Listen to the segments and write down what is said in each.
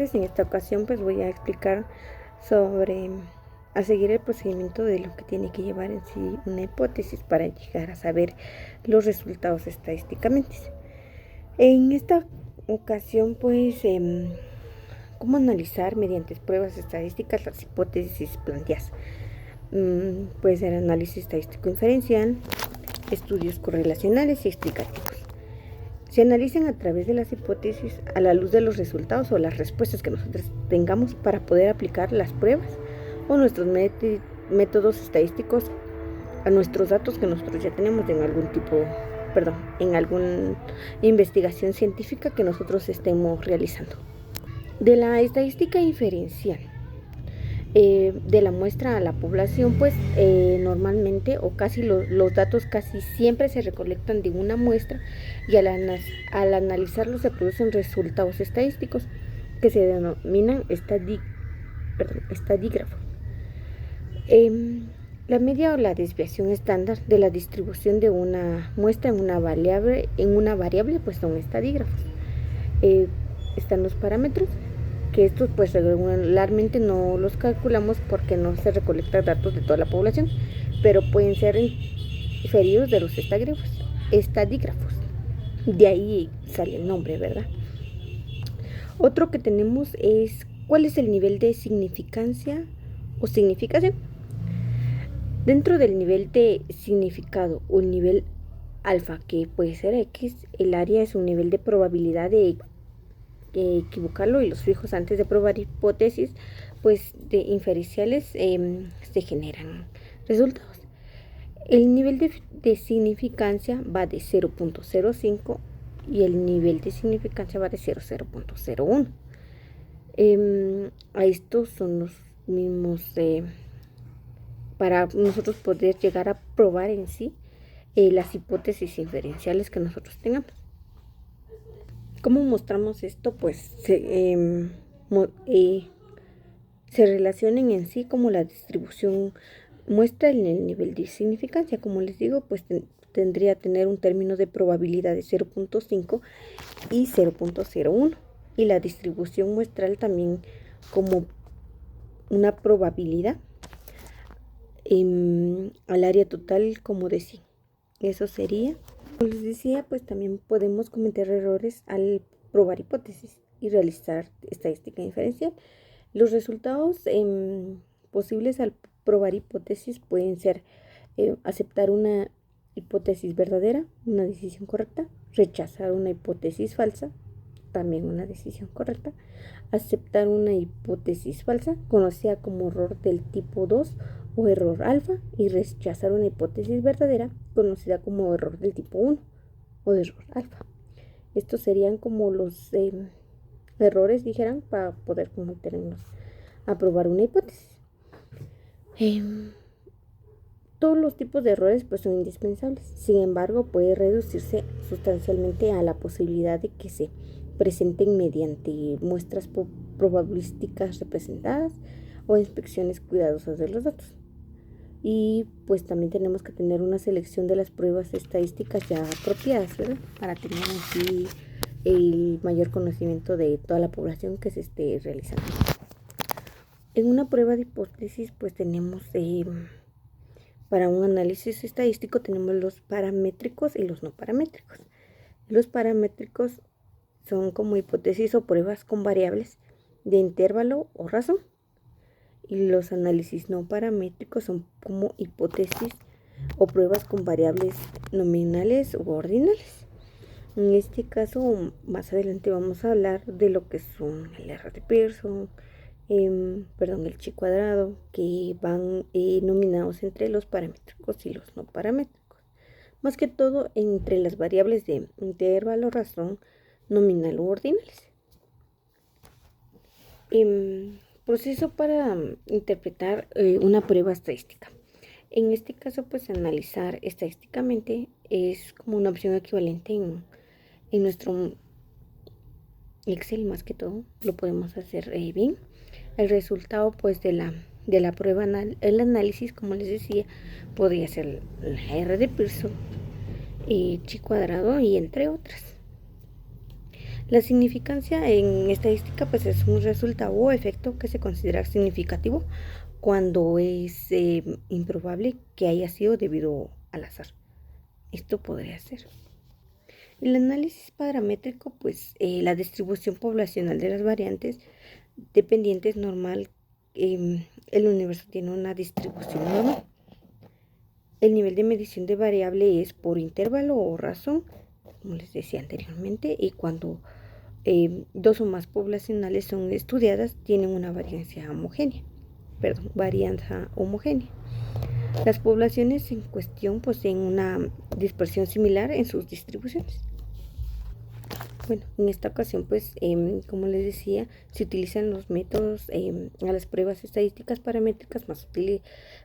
tardes. En esta ocasión pues voy a explicar sobre a seguir el procedimiento de lo que tiene que llevar en sí una hipótesis para llegar a saber los resultados estadísticamente. En esta ocasión pues cómo analizar mediante pruebas estadísticas las hipótesis planteadas. Puede ser análisis estadístico inferencial, estudios correlacionales y explicativos. Se analizan a través de las hipótesis a la luz de los resultados o las respuestas que nosotros tengamos para poder aplicar las pruebas o nuestros métodos estadísticos a nuestros datos que nosotros ya tenemos en en alguna investigación científica que nosotros estemos realizando. De la estadística inferencial, de la muestra a la población, pues normalmente o casi los datos casi siempre se recolectan de una muestra y al analizarlos se producen resultados estadísticos que se denominan estadígrafos. La media o la desviación estándar de la distribución de una muestra en una variable pues son estadígrafos. Están los parámetros, que estos pues regularmente no los calculamos porque no se recolectan datos de toda la población, pero pueden ser inferidos de los estadígrafos. De ahí sale el nombre, ¿verdad? Otro que tenemos es cuál es el nivel de significancia o significación. Dentro del nivel de significado o el nivel alfa, que puede ser X, el área es un nivel de probabilidad de equivocarlo, y los fijos antes de probar hipótesis pues de inferenciales se generan resultados. El nivel de significancia va de 0.05 y el nivel de significancia va de 0.01. A estos son los mismos para nosotros poder llegar a probar en sí las hipótesis inferenciales que nosotros tengamos. ¿Cómo mostramos esto? Pues se relacionen en sí como la distribución muestra en el nivel de significancia. Como les digo, pues tendría que tener un término de probabilidad de 0.5 y 0.01, y la distribución muestral también como una probabilidad al área total como de 100. Eso sería. Como les decía, pues también podemos cometer errores al probar hipótesis y realizar estadística inferencial. Los resultados posibles al probar hipótesis pueden ser aceptar una hipótesis verdadera, una decisión correcta; rechazar una hipótesis falsa, también una decisión correcta; aceptar una hipótesis falsa, conocida como error del tipo 2 o error alfa; y rechazar una hipótesis verdadera, conocida como error del tipo 1 o error alfa. Estos serían como los errores, dijeran, para poder cometernos a probar una hipótesis. Todos los tipos de errores pues son indispensables. Sin embargo, puede reducirse sustancialmente a la posibilidad de que se presenten mediante muestras probabilísticas representadas o inspecciones cuidadosas de los datos. Y pues también tenemos que tener una selección de las pruebas estadísticas ya apropiadas, ¿verdad?, para tener así el mayor conocimiento de toda la población que se esté realizando. En una prueba de hipótesis pues tenemos para un análisis estadístico tenemos los paramétricos y los no paramétricos. Los paramétricos son como hipótesis o pruebas con variables de intervalo o razón. Y los análisis no paramétricos son como hipótesis o pruebas con variables nominales u ordinales. En este caso, más adelante vamos a hablar de lo que son el R de Pearson, el chi cuadrado, que van nominados entre los paramétricos y los no paramétricos. Más que todo entre las variables de intervalo, razón, nominal u ordinales. Proceso para interpretar una prueba estadística. En este caso, pues analizar estadísticamente es como una opción equivalente en nuestro Excel. Más que todo lo podemos hacer bien. El resultado pues de la prueba, el análisis, como les decía, podría ser la R de Pearson, chi cuadrado y entre otras. La significancia en estadística pues es un resultado o efecto que se considera significativo cuando es improbable que haya sido debido al azar. Esto podría ser. El análisis paramétrico, pues la distribución poblacional de las variantes dependientes normal, el universo tiene una distribución normal. El nivel de medición de variable es por intervalo o razón, como les decía anteriormente, y cuando dos o más poblacionales son estudiadas, tienen una varianza homogénea. Las poblaciones en cuestión poseen una dispersión similar en sus distribuciones. Bueno, en esta ocasión, pues, como les decía, se utilizan los métodos a las pruebas estadísticas paramétricas más útiles,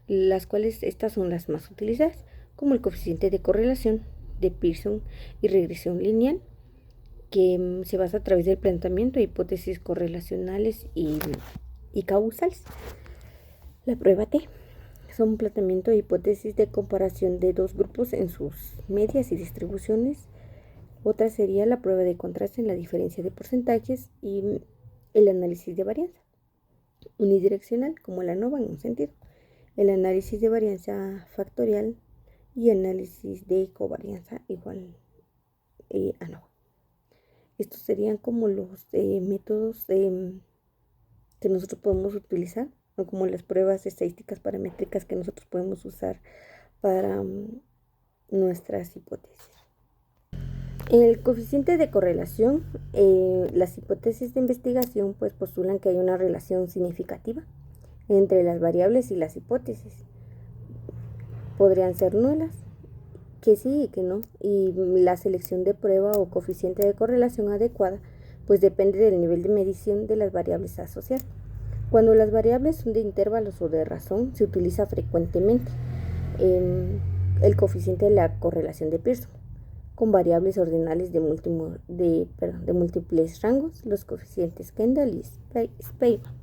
las cuales estas son las más utilizadas, como el coeficiente de correlación de Pearson y regresión lineal, que se basa a través del planteamiento de hipótesis correlacionales y causales. La prueba T son un planteamiento de hipótesis de comparación de dos grupos en sus medias y distribuciones. Otra sería la prueba de contraste en la diferencia de porcentajes y el análisis de varianza unidireccional, como la ANOVA en un sentido, el análisis de varianza factorial y análisis de covarianza igual ANOVA. Estos serían como los métodos que nosotros podemos utilizar, o como las pruebas estadísticas paramétricas que nosotros podemos usar para nuestras hipótesis. El coeficiente de correlación, las hipótesis de investigación pues postulan que hay una relación significativa entre las variables y las hipótesis. Podrían ser nulas, que sí y que no, y la selección de prueba o coeficiente de correlación adecuada pues depende del nivel de medición de las variables asociadas. Cuando las variables son de intervalos o de razón, se utiliza frecuentemente el coeficiente de la correlación de Pearson. Con variables ordinales de múltiples rangos, los coeficientes Kendall y Spearman.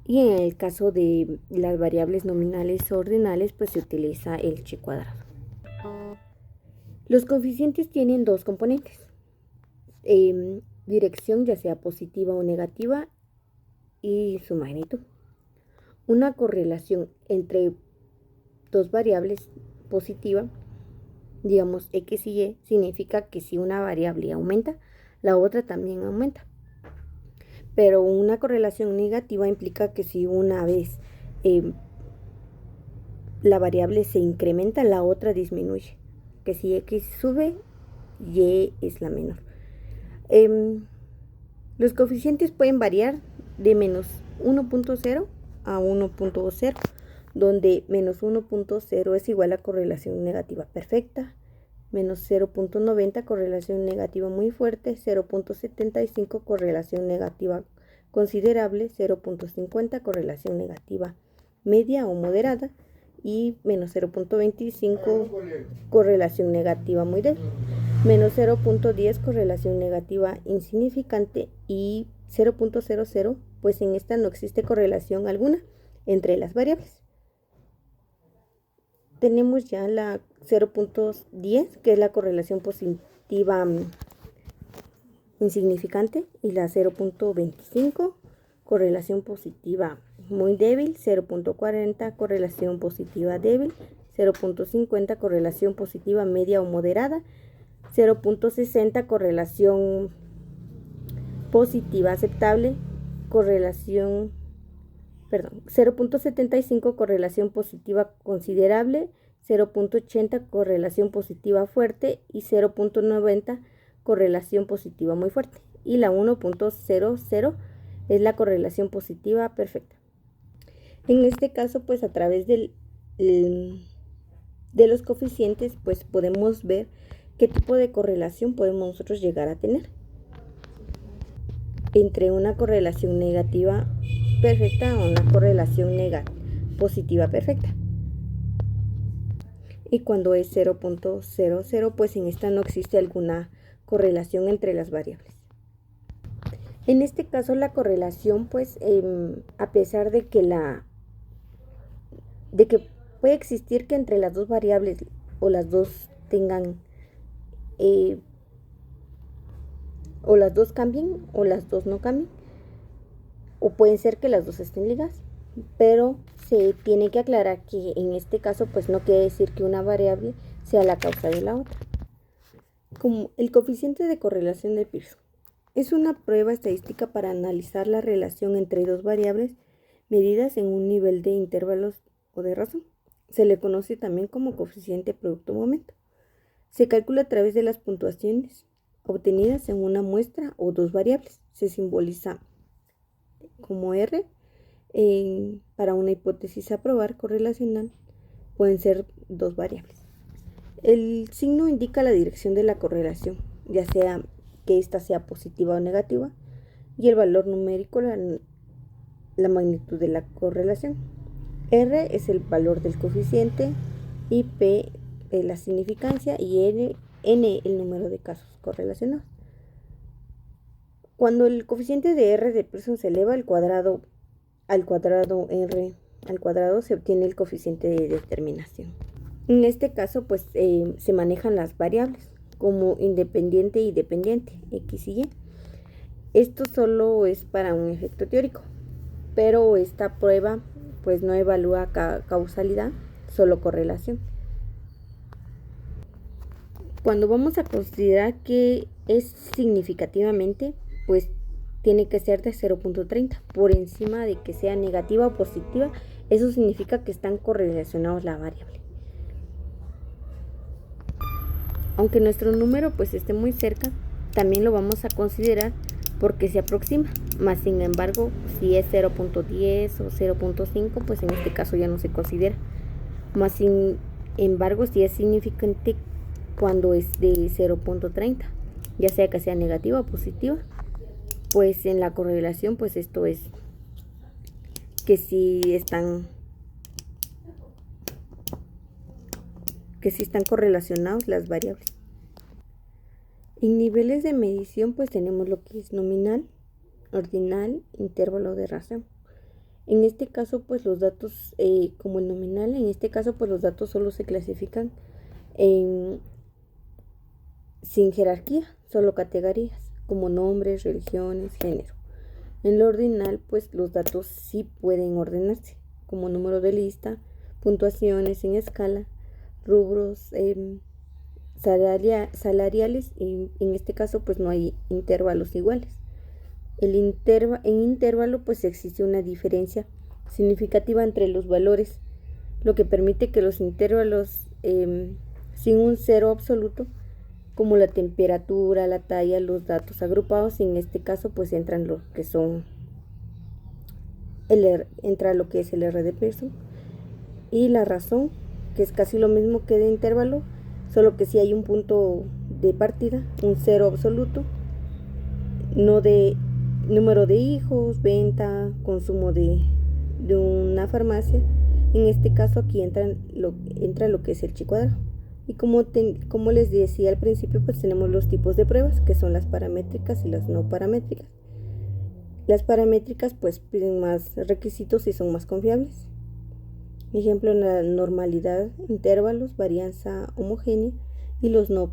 Y en el caso de las variables nominales ordinales, pues se utiliza el chi cuadrado. Los coeficientes tienen dos componentes, dirección ya sea positiva o negativa y su magnitud. Una correlación entre dos variables positiva, digamos X y Y, significa que si una variable aumenta, la otra también aumenta. Pero una correlación negativa implica que si una vez la variable se incrementa, la otra disminuye. Que si X sube, Y es la menor. Los coeficientes pueden variar de menos 1.0 a 1.0, donde menos 1.0 es igual a correlación negativa perfecta, menos 0.90 correlación negativa muy fuerte, 0.75 correlación negativa considerable, 0.50 correlación negativa media o moderada y menos 0.25 correlación negativa muy débil, menos 0.10 correlación negativa insignificante y 0.00, pues en esta no existe correlación alguna entre las variables. Tenemos ya la 0.10, que es la correlación positiva insignificante, y la 0.25, correlación positiva muy débil, 0.40, correlación positiva débil, 0.50, correlación positiva media o moderada, 0.60, correlación positiva aceptable, 0.75 correlación positiva considerable, 0.80 correlación positiva fuerte y 0.90 correlación positiva muy fuerte. Y la 1.00 es la correlación positiva perfecta. En este caso, pues a través de los coeficientes, pues podemos ver qué tipo de correlación podemos nosotros llegar a tener entre una correlación negativa perfecta o una correlación positiva perfecta. Y cuando es 0.00, pues en esta no existe alguna correlación entre las variables. En este caso la correlación, pues a pesar de que puede existir que entre las dos variables o las dos tengan o las dos cambien o las dos no cambien, o pueden ser que las dos estén ligadas, pero se tiene que aclarar que en este caso pues no quiere decir que una variable sea la causa de la otra. Como el coeficiente de correlación de Pearson es una prueba estadística para analizar la relación entre dos variables medidas en un nivel de intervalos o de razón. Se le conoce también como coeficiente producto-momento. Se calcula a través de las puntuaciones obtenidas en una muestra o dos variables. Se simboliza como R. Para una hipótesis a probar correlacional pueden ser dos variables. El signo indica la dirección de la correlación, ya sea que ésta sea positiva o negativa, y el valor numérico, la magnitud de la correlación. R es el valor del coeficiente y P la significancia y N el número de casos correlacionados. Cuando el coeficiente de R de Pearson se eleva al cuadrado R al cuadrado, se obtiene el coeficiente de determinación. En este caso pues se manejan las variables como independiente y dependiente, X y Y. Esto solo es para un efecto teórico, pero esta prueba pues no evalúa causalidad, solo correlación. Cuando vamos a considerar que es significativamente, pues tiene que ser de 0.30. Por encima de que sea negativa o positiva, eso significa que están correlacionados la variable. Aunque nuestro número pues esté muy cerca, también lo vamos a considerar porque se aproxima. Más sin embargo, si es 0.10 o 0.5, pues en este caso ya no se considera. Más sin embargo, si es significante cuando es de 0.30, ya sea que sea negativa o positiva, pues en la correlación, pues esto es que sí están correlacionados las variables. En niveles de medición, pues tenemos lo que es nominal, ordinal, intervalo de razón. En este caso, pues los datos, como el nominal, en este caso, pues los datos solo se clasifican sin jerarquía, solo categorías, como nombres, religiones, género. En lo ordinal, pues los datos sí pueden ordenarse, como número de lista, puntuaciones en escala, rubros salariales, y en este caso pues no hay intervalos iguales. En intervalo pues existe una diferencia significativa entre los valores, lo que permite que los intervalos sin un cero absoluto, como la temperatura, la talla, los datos agrupados, en este caso pues entran lo que son entra lo que es el R de Pearson y la razón, que es casi lo mismo que de intervalo, solo que si hay un punto de partida, un cero absoluto, no de número de hijos, venta, consumo de una farmacia. En este caso aquí entra lo que es el chi cuadrado. Y como les decía al principio, pues tenemos los tipos de pruebas, que son las paramétricas y las no paramétricas. Las paramétricas pues piden más requisitos y son más confiables. Ejemplo, la normalidad, intervalos, varianza homogénea, y los no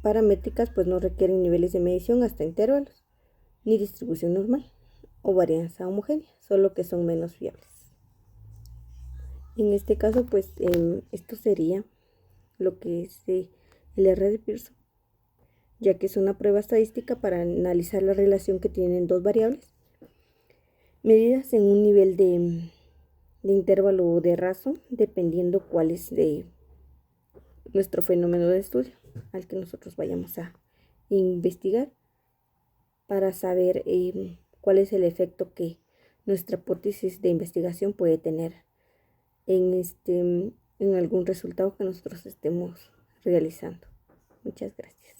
paramétricas pues no requieren niveles de medición hasta intervalos, ni distribución normal o varianza homogénea, solo que son menos fiables. En este caso pues esto sería lo que es el R de Pearson, ya que es una prueba estadística para analizar la relación que tienen dos variables medidas en un nivel de intervalo o de razón, dependiendo cuál es de nuestro fenómeno de estudio al que nosotros vayamos a investigar, para saber cuál es el efecto que nuestra hipótesis de investigación puede tener en algún resultado que nosotros estemos realizando. Muchas gracias.